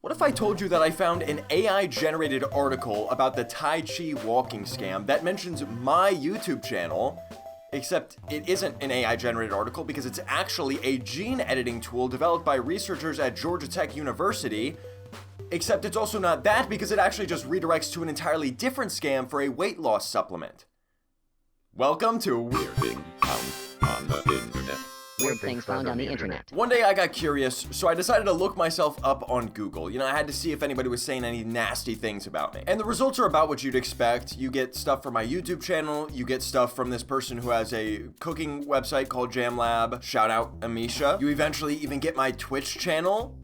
What if I told you that I found an AI-generated article about the Tai Chi walking scam that mentions my YouTube channel, except it isn't an AI-generated article because it's actually a gene editing tool developed by researchers at Georgia Tech University, except it's also not that because it actually just redirects to an entirely different scam for a weight loss supplement. Welcome to Weird Thing Found on the Internet. Weird things found on the internet. One day I got curious, so I decided to look myself up on Google. I had to see if anybody was saying any nasty things about me. And the results are about what you'd expect. You get stuff from my YouTube channel, you get stuff from this person who has a cooking website called Jamlab. Shout out Amisha. You eventually even get my Twitch channel.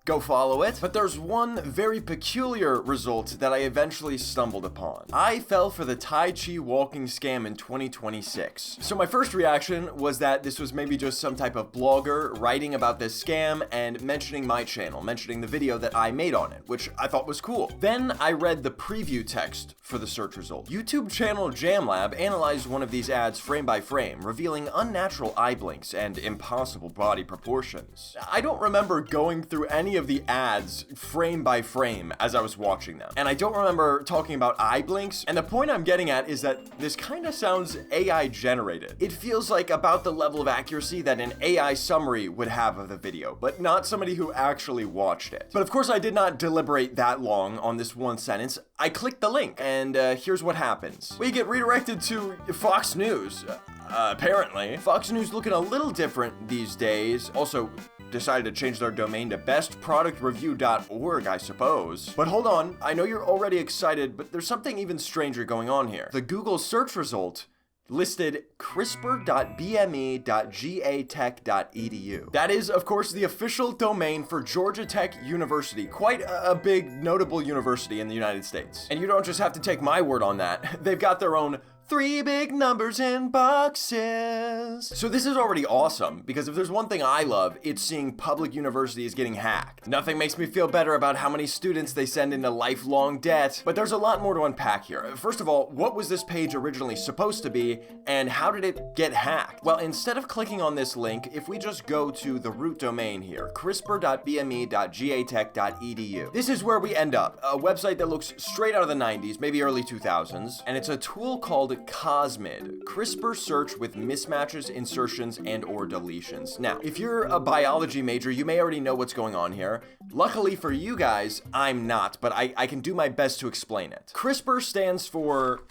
Go follow it. But there's one very peculiar result that I eventually stumbled upon. I fell for the Tai Chi walking scam in 2026. So my first reaction was that this was maybe just some type of blogger writing about this scam and mentioning my channel, mentioning the video that I made on it, which I thought was cool. Then I read the preview text for the search result. YouTube channel Jamlab analyzed one of these ads frame by frame, revealing unnatural eye blinks and impossible body proportions. I don't remember going through any of the ads frame by frame as I was watching them. And I don't remember talking about eye blinks. And the point I'm getting at is that this kind of sounds AI generated. It feels like about the level of accuracy that an AI summary would have of the video, but not somebody who actually watched it. But of course I did not deliberate that long on this one sentence. I clicked the link and here's what happens. We get redirected to Fox News. Apparently. Fox News looking a little different these days. Also, decided to change their domain to bestproductreview.org, I suppose. But hold on, I know you're already excited, but there's something even stranger going on here. The Google search result listed CRISPR.bme.gatech.edu. That is, of course, the official domain for Georgia Tech University, quite a big, notable university in the United States. And you don't just have to take my word on that. They've got their own 3 big numbers in boxes. So this is already awesome, because if there's one thing I love, it's seeing public universities getting hacked. Nothing makes me feel better about how many students they send into lifelong debt, but there's a lot more to unpack here. First of all, what was this page originally supposed to be, and how did it get hacked? Well, instead of clicking on this link, if we just go to the root domain here, CRISPR.bme.gatech.edu, this is where we end up, a website that looks straight out of the 90s, maybe early 2000s, and it's a tool called COSMID, CRISPR search with mismatches, insertions, and or deletions. Now, if you're a biology major, you may already know what's going on here. Luckily for you guys, I'm not, but I can do my best to explain it. CRISPR stands for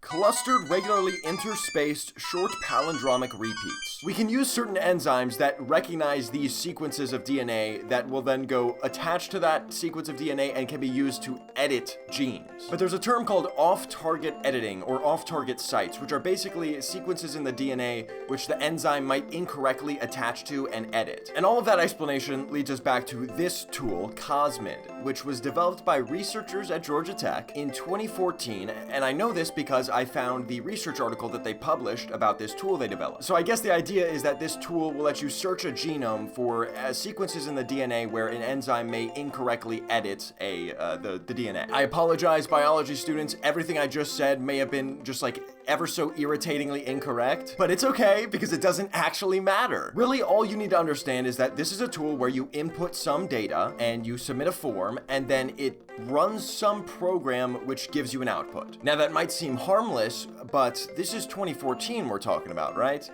clustered, regularly interspaced, short palindromic repeats. We can use certain enzymes that recognize these sequences of DNA that will then go attached to that sequence of DNA and can be used to edit genes. But there's a term called off-target editing or off-target sites, which are basically sequences in the DNA which the enzyme might incorrectly attach to and edit. And all of that explanation leads us back to this tool, COSMID, which was developed by researchers at Georgia Tech in 2014, and I know this because I found the research article that they published about this tool they developed. So I guess the idea is that this tool will let you search a genome for sequences in the DNA where an enzyme may incorrectly edit the DNA. I apologize, biology students. Everything I just said may have been just like ever so irritatingly incorrect, but it's okay because it doesn't actually matter. Really, all you need to understand is that this is a tool where you input some data and you submit a form, and then it runs some program which gives you an output. Now that might seem harmless, but this is 2014 we're talking about, right?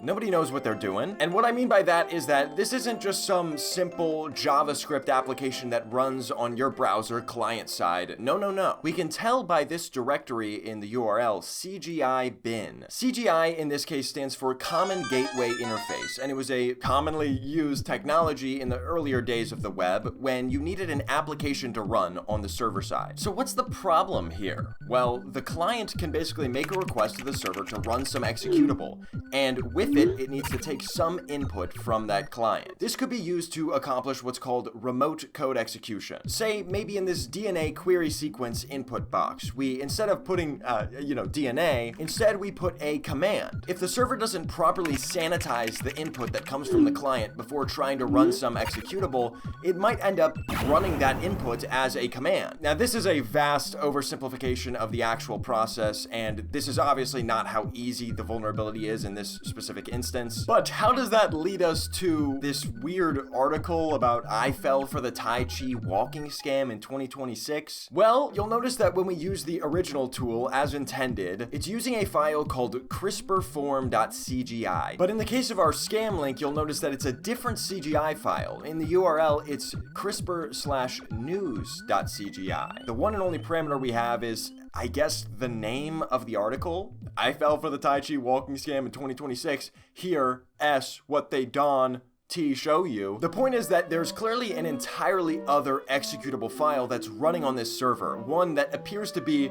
Nobody knows what they're doing. And what I mean by that is that this isn't just some simple JavaScript application that runs on your browser client side. No, no, no. We can tell by this directory in the URL, CGI bin. CGI in this case stands for Common Gateway Interface, and it was a commonly used technology in the earlier days of the web when you needed an application to run on the server side. So what's the problem here? Well, the client can basically make a request to the server to run some executable, and with it needs to take some input from that client. This could be used to accomplish what's called remote code execution. Say, maybe in this DNA query sequence input box, we, instead of putting, DNA, instead we put a command. If the server doesn't properly sanitize the input that comes from the client before trying to run some executable, it might end up running that input as a command. Now, this is a vast oversimplification of the actual process, and this is obviously not how easy the vulnerability is in this specific specific instance. But how does that lead us to this weird article about I fell for the Tai Chi walking scam in 2026? Well, you'll notice that when we use the original tool as intended, it's using a file called CRISPRform.cgi. But in the case of our scam link, you'll notice that it's a different CGI file. In the URL, it's CRISPR/news.cgi. The one and only parameter we have is, I guess, the name of the article. I fell for the Tai Chi walking scam in 2026. Here, S, what they don, T, show you. The point is that there's clearly an entirely other executable file that's running on this server. One that appears to be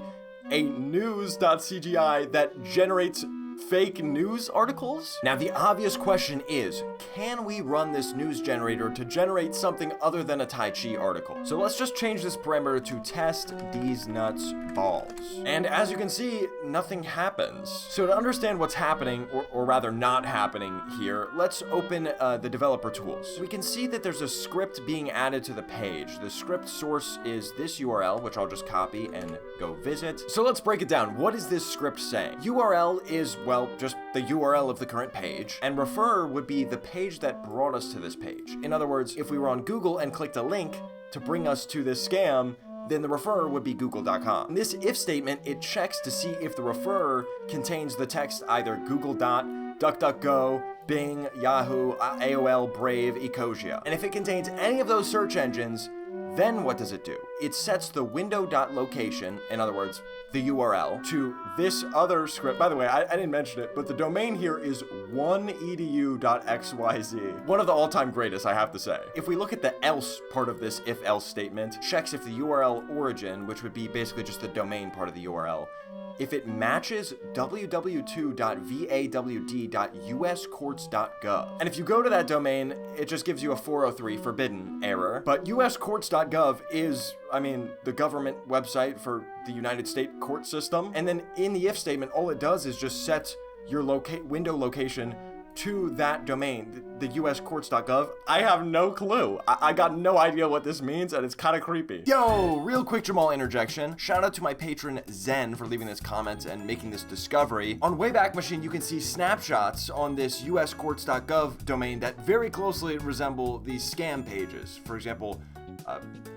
a news.cgi that generates fake news articles? Now, the obvious question is, can we run this news generator to generate something other than a Tai Chi article? So let's just change this parameter to test these nuts balls. And as you can see, nothing happens. So to understand what's happening, or rather not happening here, let's open the developer tools. We can see that there's a script being added to the page. The script source is this URL, which I'll just copy and go visit. So let's break it down. What is this script saying? URL is, well, just the URL of the current page, and refer would be the page that brought us to this page. In other words, if we were on Google and clicked a link to bring us to this scam, then the referrer would be google.com. In this if statement, it checks to see if the referrer contains the text either Google, DuckDuckGo, Bing, Yahoo, AOL, Brave, Ecosia. And if it contains any of those search engines, then what does it do? It sets the window.location, in other words, the URL, to this other script. By the way, I didn't mention it, but the domain here is 1edu.xyz. One of the all-time greatest, I have to say. If we look at the else part of this if-else statement, checks if the URL origin, which would be basically just the domain part of the URL, if it matches www.vawd.uscourts.gov. And if you go to that domain, it just gives you a 403 forbidden error. But uscourts.gov is, the government website for the United States court system. And then in the if statement, all it does is just set your window location to that domain, the uscourts.gov. I have no clue. I got no idea what this means, and it's kind of creepy. Yo, real quick Jamal interjection. Shout out to my patron Zen for leaving this comment and making this discovery. On Wayback Machine, you can see snapshots on this uscourts.gov domain that very closely resemble these scam pages. For example,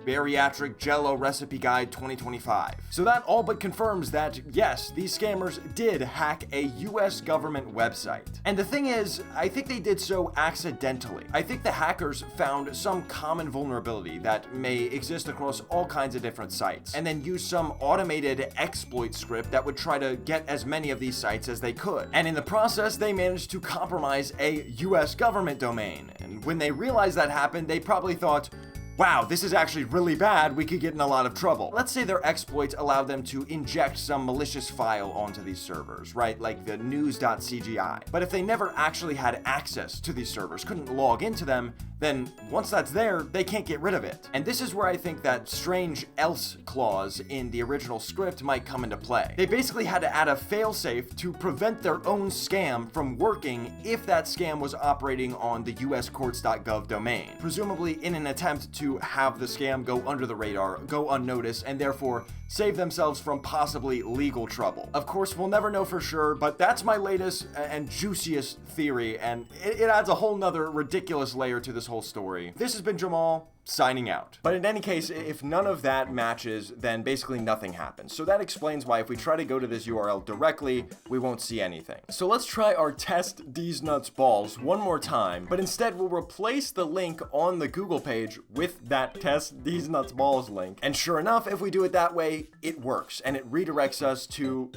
Bariatric Jello Recipe Guide 2025. So that all but confirms that, yes, these scammers did hack a US government website. And the thing is, I think they did so accidentally. I think the hackers found some common vulnerability that may exist across all kinds of different sites, and then used some automated exploit script that would try to get as many of these sites as they could. And in the process, they managed to compromise a US government domain. And when they realized that happened, they probably thought, wow, this is actually really bad, we could get in a lot of trouble. Let's say their exploits allowed them to inject some malicious file onto these servers, right? Like the news.cgi. But if they never actually had access to these servers, couldn't log into them, then once that's there, they can't get rid of it. And this is where I think that strange else clause in the original script might come into play. They basically had to add a failsafe to prevent their own scam from working if that scam was operating on the uscourts.gov domain, presumably in an attempt to have the scam go under the radar, go unnoticed, and therefore save themselves from possibly legal trouble. Of course, we'll never know for sure, but that's my latest and juiciest theory, and it adds a whole nother ridiculous layer to this whole story. This has been Jamal, signing out. But in any case, if none of that matches, then basically nothing happens. So that explains why if we try to go to this URL directly, we won't see anything. So let's try our test these nuts balls one more time, but instead we'll replace the link on the Google page with that test these nuts balls link. And sure enough, if we do it that way, it works, and it redirects us to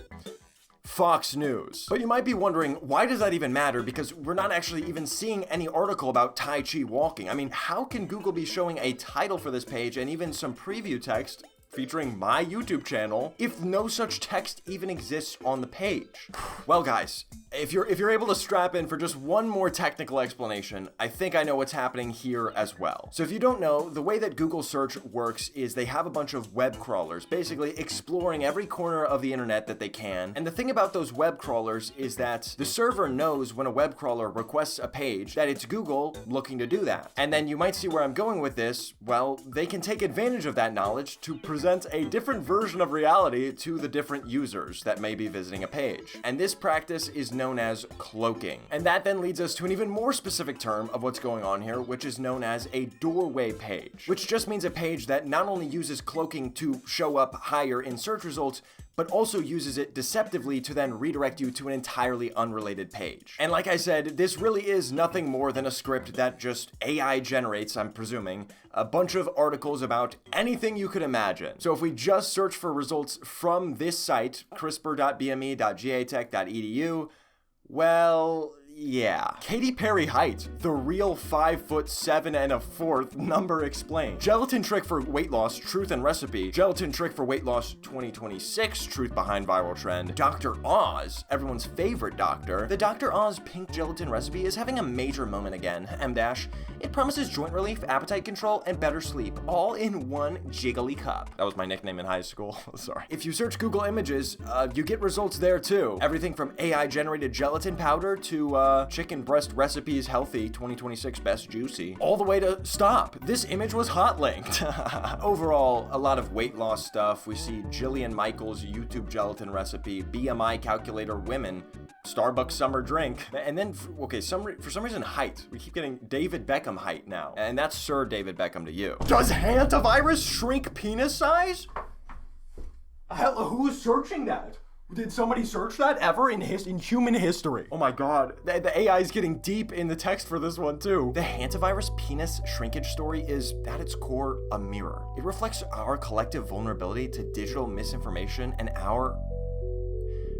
Fox News. But you might be wondering, why does that even matter? Because we're not actually even seeing any article about Tai Chi walking. How can Google be showing a title for this page and even some preview text featuring my YouTube channel if no such text even exists on the page? Well, guys, if you're able to strap in for just one more technical explanation, I think I know what's happening here as well. So if you don't know, the way that Google search works is they have a bunch of web crawlers, basically exploring every corner of the internet that they can. And the thing about those web crawlers is that the server knows when a web crawler requests a page that it's Google looking to do that. And then you might see where I'm going with this. Well, they can take advantage of that knowledge to present presents a different version of reality to the different users that may be visiting a page. And this practice is known as cloaking. And that then leads us to an even more specific term of what's going on here, which is known as a doorway page, which just means a page that not only uses cloaking to show up higher in search results, but also uses it deceptively to then redirect you to an entirely unrelated page. And like I said, this really is nothing more than a script that just AI generates, I'm presuming, a bunch of articles about anything you could imagine. So if we just search for results from this site, crisper.bme.gatech.edu, well, yeah. Katy Perry height, the real 5'7" and a fourth, number explained. Gelatin trick for weight loss, truth and recipe. Gelatin trick for weight loss 2026, truth behind viral trend. Dr. Oz, everyone's favorite doctor. The Dr. Oz pink gelatin recipe is having a major moment again. M-dash. It promises joint relief, appetite control, and better sleep, all in one jiggly cup. That was my nickname in high school. Sorry. If you search Google Images, you get results there too. Everything from AI-generated gelatin powder to chicken breast recipes healthy 2026 best juicy, all the way to stop. This image was hot linked. Overall, a lot of weight loss stuff. We see Jillian Michaels YouTube gelatin recipe, BMI calculator women, Starbucks summer drink, and then for some reason height. We keep getting David Beckham height now, and that's Sir David Beckham to you. Does hantavirus shrink penis size? Hell, who's searching that? Did somebody search that ever in human history? Oh my god, the AI is getting deep in the text for this one too. The hantavirus penis shrinkage story is, at its core, a mirror. It reflects our collective vulnerability to digital misinformation and our...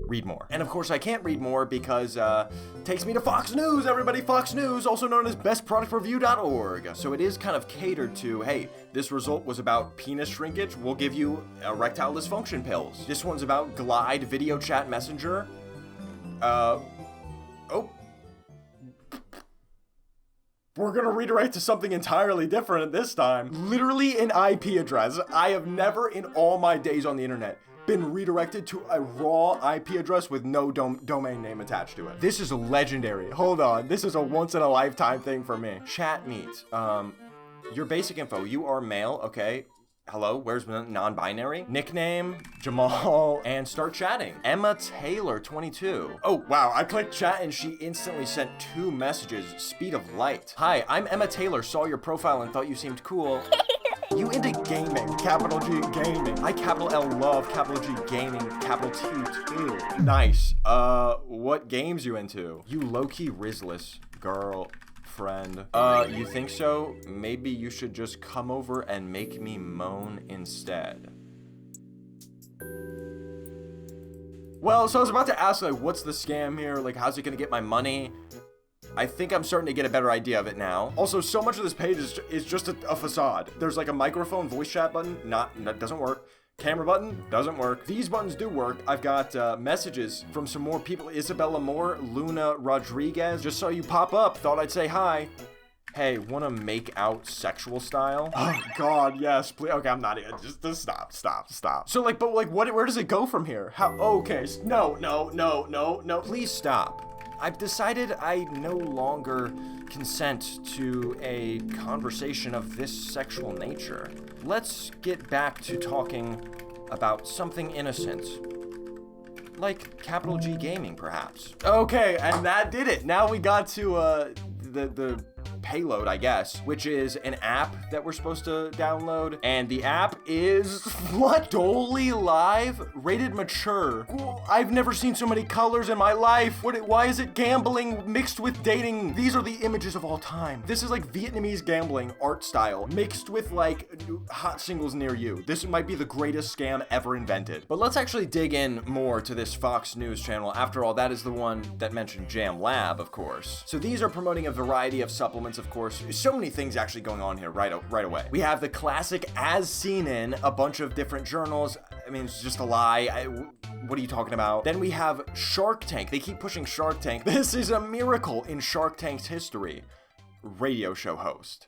Read more. And of course I can't read more because it takes me to Fox News, everybody. Fox News, also known as bestproductreview.org. So it is kind of catered to, hey, this result was about penis shrinkage, we'll give you erectile dysfunction pills. This one's about Glide video chat messenger. We're gonna redirect to something entirely different this time. Literally an IP address. I have never in all my days on the internet been redirected to a raw IP address with no domain name attached to it. This is legendary. Hold on. This is a once in a lifetime thing for me. Chat meet. Your basic info. You are male. Okay. Hello, where's non-binary? Nickname, Jamal, and start chatting. Emma Taylor, 22. Oh, wow, I clicked chat and she instantly sent 2 messages, speed of light. Hi, I'm Emma Taylor, saw your profile and thought you seemed cool. You into gaming, capital G gaming. I capital L love capital G gaming, capital T too. Nice. What games you into? You low-key Rizless girl. Friend. You think so? Maybe you should just come over and make me moan instead. Well, so I was about to ask, like, what's the scam here? Like, how's it gonna get my money? I think I'm starting to get a better idea of it now. Also, so much of this page is just a facade. There's like a microphone voice chat button. That doesn't work. Camera button doesn't work. These buttons do work. I've got messages from some more people. Isabella Moore, Luna Rodriguez. Just saw you pop up. Thought I'd say hi. Hey, wanna make out sexual style? Oh god, yes, please. Okay, I'm not even. Just stop. So like, but like, where does it go from here? How? Okay, no. Please stop. I've decided I no longer consent to a conversation of this sexual nature. Let's get back to talking about something innocent. Like capital G gaming, perhaps. Okay, and that did it. Now we got to the payload, I guess, which is an app that we're supposed to download. And the app is what? Dolly Live? Rated mature. I've never seen so many colors in my life. Why is it gambling mixed with dating? These are the images of all time. This is like Vietnamese gambling art style mixed with like hot singles near you. This might be the greatest scam ever invented. But let's actually dig in more to this Fox News channel. After all, that is the one that mentioned Jamlab, of course. So these are promoting a variety of supplements, of course. So many things actually going on here right away. We have the classic as seen in a bunch of different journals. I mean, it's just a lie. What are you talking about? Then we have Shark Tank. They keep pushing Shark Tank. This is a miracle in Shark Tank's history. Radio show host.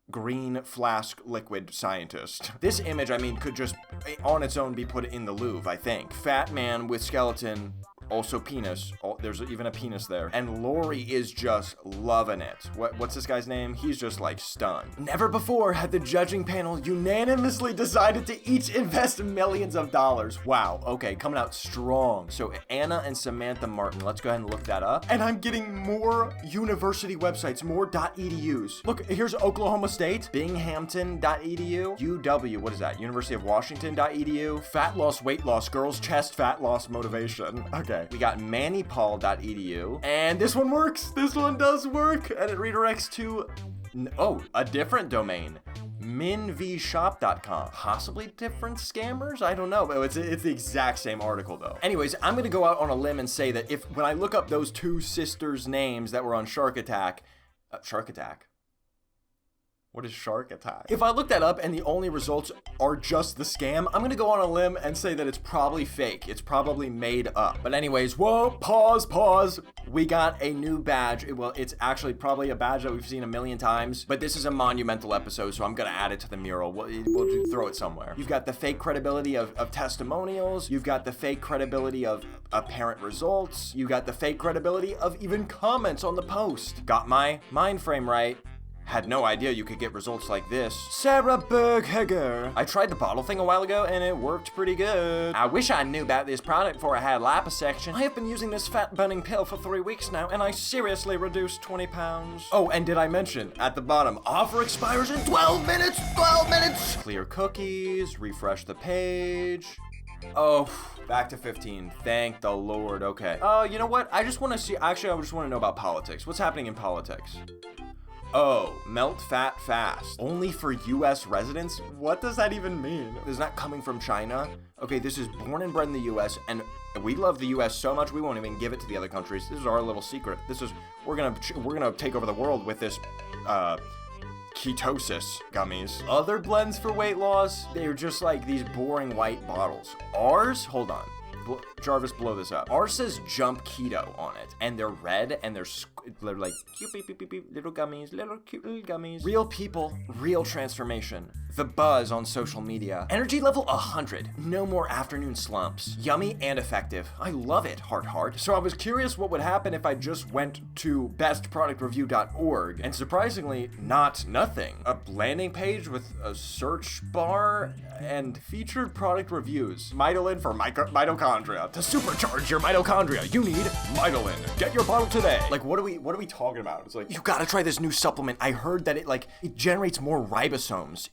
Green flask liquid scientist. This image, I mean, could just on its own be put in the Louvre, I think. Fat man with skeleton Also penis. Oh, there's even a penis there. And Lori is just loving it. What's this guy's name? He's just like stunned. Never before had the judging panel unanimously decided to each invest millions of dollars. Wow. Okay, coming out strong. So Anna and Samantha Martin. Let's go ahead and look that up. And I'm getting more university websites, more .edus. Look, here's Oklahoma State, Binghamton.edu, UW, what is that? University of Washington.edu, fat loss, weight loss, girls chest fat loss motivation. Okay, we got mannypaul.edu, and this one works. This one does work, and it redirects to, a different domain. minvshop.com. Possibly different scammers? I don't know, but it's the exact same article though. Anyways, I'm gonna go out on a limb and say that when I look up those two sisters' names that were on Shark Attack, what is Shark Attack? If I look that up and the only results are just the scam, I'm gonna go on a limb and say that it's probably fake. It's probably made up. But anyways, whoa, pause. We got a new badge. It's actually probably a badge that we've seen a million times, but this is a monumental episode, so I'm gonna add it to the mural. We'll throw it somewhere. You've got the fake credibility of testimonials. You've got the fake credibility of apparent results. You got the fake credibility of even comments on the post. Got my mind frame right. Had no idea you could get results like this. Sarah Bergheger. I tried the bottle thing a while ago and it worked pretty good. I wish I knew about this product before I had liposuction. I have been using this fat burning pill for 3 weeks now and I seriously reduced 20 pounds. Oh, and did I mention at the bottom, offer expires in 12 minutes, 12 minutes. Clear cookies, refresh the page. Oh, back to 15. Thank the Lord. Okay. You know what? I just want to see, actually, I just want to know about politics. What's happening in politics? Oh, melt fat fast. Only for US residents? What does that even mean? Is that coming from China? Okay, this is born and bred in the US, and we love the US so much we won't even give it to the other countries. This is our little secret. We're gonna take over the world with this, ketosis gummies. Other blends for weight loss, they're just like these boring white bottles. Ours, hold on. Jarvis, blow this up. Ours says Jump Keto on it, and they're red, and they're like cute little gummies, little cute little gummies. Real people, real transformation. The buzz on social media. Energy level 100. No more afternoon slumps. Yummy and effective. I love it, heart. So I was curious what would happen if I just went to bestproductreview.org, and surprisingly, nothing. A landing page with a search bar and featured product reviews. Mitolin for mitochondria. To supercharge your mitochondria, you need Mitolin. Get your bottle today. Like, what are we talking about? It's like, you gotta try this new supplement. I heard that it generates more ribosomes,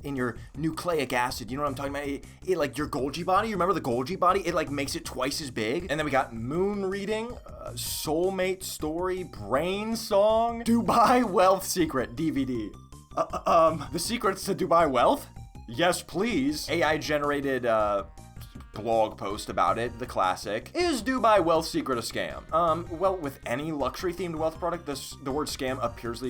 in your nucleic acid. You know what I'm talking about? It like your Golgi body. You remember the Golgi body? It makes it twice as big. And then we got moon reading, soulmate story, brain song, Dubai wealth secret DVD. The secrets to Dubai wealth? Yes, please. AI generated, blog post about it, the classic. Is Dubai wealth secret a scam? Well, with any luxury themed wealth product, the word scam appears.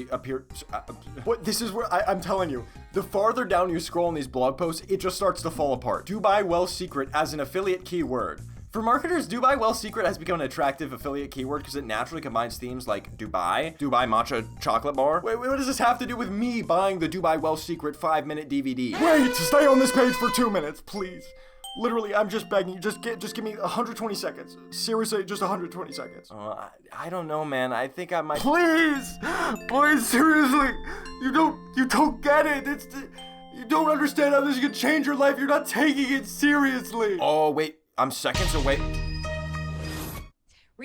What? This is where I'm telling you, the farther down you scroll in these blog posts, it just starts to fall apart. Dubai wealth secret as an affiliate keyword. For marketers, Dubai Wealth Secret has become an attractive affiliate keyword because it naturally combines themes like Dubai matcha chocolate bar. Wait, what does this have to do with me buying the Dubai Wealth Secret 5-minute DVD? Wait, stay on this page for 2 minutes, please. Literally, I'm just begging you, just give me 120 seconds. Seriously, just 120 seconds. I don't know, man. I think I might. Please, seriously. You don't get it. You don't understand how this could change your life. You're not taking it seriously. Oh, wait. I'm seconds away.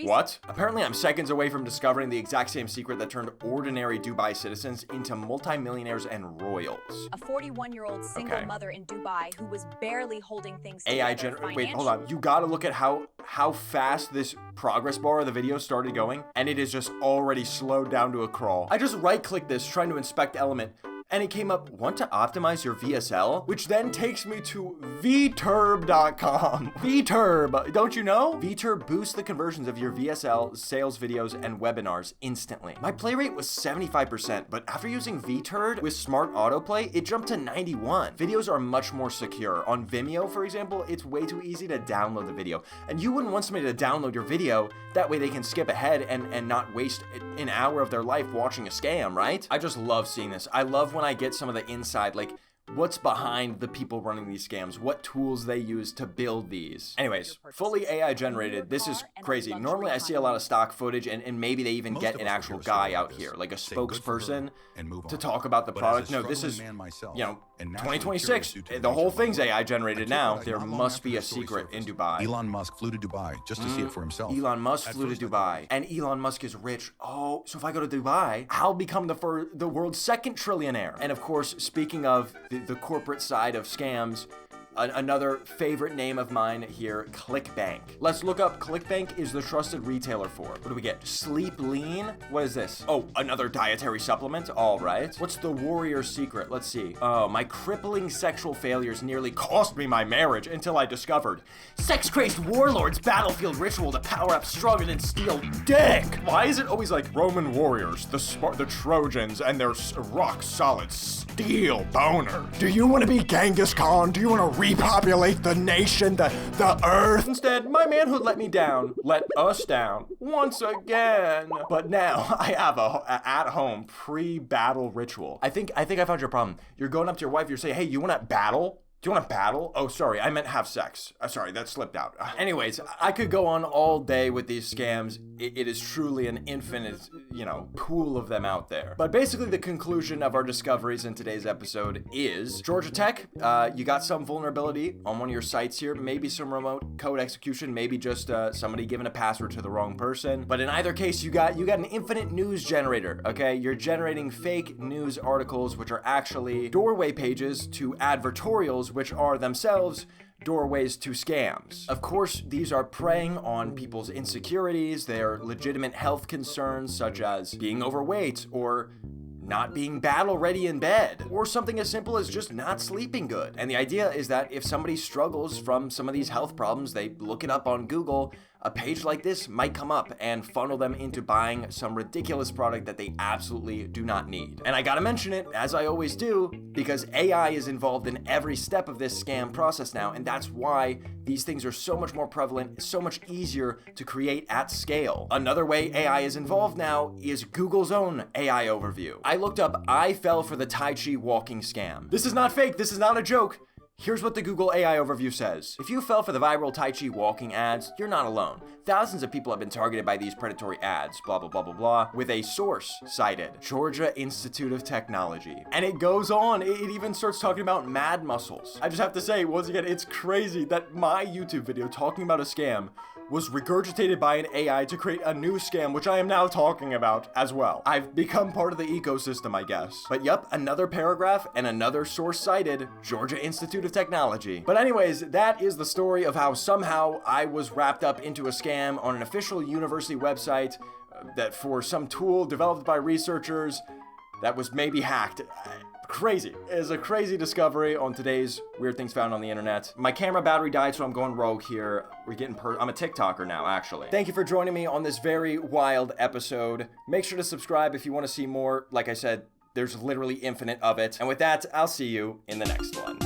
What? Apparently I'm seconds away from discovering the exact same secret that turned ordinary Dubai citizens into multimillionaires and royals. A 41-year-old single mother in Dubai who was barely holding things AI together. Wait, hold on. You gotta look at how fast this progress bar of the video started going, and it is just already slowed down to a crawl. I just right-clicked this trying to inspect element, and it came up, want to optimize your VSL? Which then takes me to vturb.com. Vturb, don't you know? Vturb boosts the conversions of your VSL, sales videos, and webinars instantly. My play rate was 75%, but after using Vturb with smart autoplay, it jumped to 91. Videos are much more secure. On Vimeo, for example, it's way too easy to download the video. And you wouldn't want somebody to download your video, that way they can skip ahead and not waste an hour of their life watching a scam, right? I just love seeing this. I love when I get some of the inside, like what's behind the people running these scams, what tools they use to build these. Anyways, fully AI generated. This is crazy. Normally I see a lot of stock footage and maybe they even get an actual guy out here, like a spokesperson to talk about the product. No, this is, 2026. The whole thing's AI generated now. There must be a secret in Dubai. Elon Musk flew to Dubai just to see it for himself. Elon Musk flew to Dubai. And Elon Musk is rich. Oh, so if I go to Dubai, I'll become the world's second trillionaire. And of course, speaking of the corporate side of scams, another favorite name of mine here, ClickBank. Let's look up. ClickBank is the trusted retailer for. What do we get? Sleep Lean? What is this? Oh, another dietary supplement? All right. What's the warrior secret? Let's see. Oh, my crippling sexual failures nearly cost me my marriage until I discovered sex-crazed warlord's battlefield ritual to power up stronger than steel dick. Why is it always like Roman warriors, the Trojans, and their rock-solid steel boner? Do you want to be Genghis Khan? Do you want to repopulate the nation, the earth? Instead, my manhood let me down, let us down, once again. But now I have a at-home pre-battle ritual. I think I found your problem. You're going up to your wife, you're saying, hey, you want to battle? Do you want to battle? Oh, sorry, I meant have sex. Sorry, that slipped out. Anyways, I could go on all day with these scams. It is truly an infinite, pool of them out there. But basically the conclusion of our discoveries in today's episode is Georgia Tech, you got some vulnerability on one of your sites here, maybe some remote code execution, maybe just somebody giving a password to the wrong person. But in either case, you got an infinite news generator, okay? You're generating fake news articles, which are actually doorway pages to advertorials, which are themselves doorways to scams. Of course, these are preying on people's insecurities, their legitimate health concerns, such as being overweight or not being battle ready in bed, or something as simple as just not sleeping good. And the idea is that if somebody struggles from some of these health problems, they look it up on Google, a page like this might come up and funnel them into buying some ridiculous product that they absolutely do not need. And I gotta mention it, as I always do, because AI is involved in every step of this scam process now, and that's why these things are so much more prevalent, so much easier to create at scale. Another way AI is involved now is Google's own AI overview. I looked up, I fell for the Tai Chi walking scam. This is not fake, this is not a joke. Here's what the Google AI overview says. If you fell for the viral Tai Chi walking ads, you're not alone. Thousands of people have been targeted by these predatory ads, blah, blah, blah, blah, blah, with a source cited, Georgia Institute of Technology. And it goes on, it even starts talking about mad muscles. I just have to say, once again, it's crazy that my YouTube video talking about a scam was regurgitated by an AI to create a new scam, which I am now talking about as well. I've become part of the ecosystem, I guess. But yep, another paragraph and another source cited, Georgia Institute of Technology. But anyways, that is the story of how somehow I was wrapped up into a scam on an official university website that for some tool developed by researchers that was maybe hacked. Crazy. It is a crazy discovery on today's Weird Things Found on the Internet. My camera battery died, so I'm going rogue here. I'm a TikToker now, actually. Thank you for joining me on this very wild episode. Make sure to subscribe if you want to see more. Like I said, there's literally infinite of it. And with that, I'll see you in the next one.